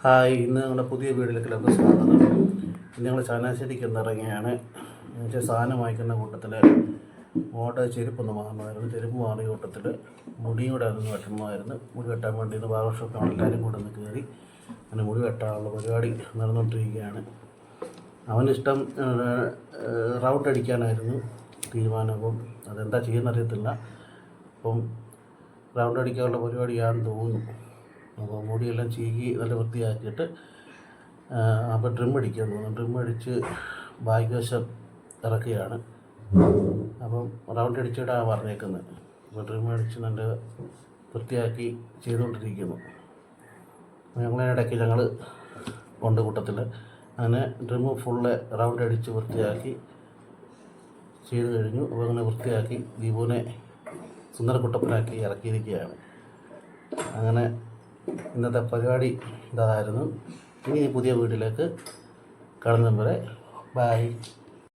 Hi, ഇന്ന് ഞങ്ങളുടെ പുതിയ വീട്ടിലേക്ക് എല്ലാവർക്കും സ്വാഗതം. ഇന്ന് ഞങ്ങൾ ചങ്ങനാശ്ശേരിക്ക് ഇറങ്ങിയാണ്. എന്നുവെച്ചാൽ സാധനം വാങ്ങിക്കുന്ന കൂട്ടത്തിൽ മോടെ ചെരുപ്പൊന്ന് വാങ്ങണമായിരുന്നു. ചെരുപ്പ് മാറിയ കൂട്ടത്തിൽ മുടിയും കൂടെ അതൊന്ന് വെട്ടണമായിരുന്നു. മുടി വെട്ടാൻ വേണ്ടി ഇന്ന് ബാർബർ ഷോപ്പിൽ എല്ലാവരും കൂടെ ഒന്ന് കയറി അങ്ങനെ മുടി വെട്ടാനുള്ള പരിപാടി നടന്നുകൊണ്ടിരിക്കുകയാണ്. അവനിഷ്ടം റൗണ്ട് അടിക്കാനായിരുന്നു തീരുമാനം. അപ്പം അതെന്താ ചെയ്യുന്നറിയത്തില്ല. അപ്പം റൗണ്ട് അടിക്കാനുള്ള പരിപാടിയാണെന്ന് തോന്നുന്നു. അപ്പോൾ മുടിയെല്ലാം ചീകി നല്ല വൃത്തിയാക്കിയിട്ട് അപ്പോൾ ഡ്രിം അടിക്കാൻ തോന്നുന്നു. ഡ്രിം അടിച്ച് ബാക്ക് വശം ഇറക്കുകയാണ്. അപ്പം റൗണ്ട് അടിച്ചിടാൻ പറഞ്ഞേക്കുന്നത്. അപ്പോൾ ഡ്രിം അടിച്ച് നല്ല വൃത്തിയാക്കി ചെയ്തുകൊണ്ടിരിക്കുന്നു. ഞങ്ങളിടയ്ക്ക് ഞങ്ങൾ കൊണ്ട് കൂട്ടത്തിൽ അങ്ങനെ ഡ്രിം ഫുള്ള് റൗണ്ട് അടിച്ച് വൃത്തിയാക്കി ചെയ്ത് കഴിഞ്ഞു. അപ്പോൾ അങ്ങനെ വൃത്തിയാക്കി ദീപുവിനെ സുന്ദരക്കുട്ടപ്പനാക്കി ഇറക്കിയിരിക്കുകയാണ്. അങ്ങനെ ഇന്നത്തെ പരിപാടി ഇതായിരുന്നു. ഇനി പുതിയ വീട്ടിലേക്ക് കാണുന്നവരെ ബൈ.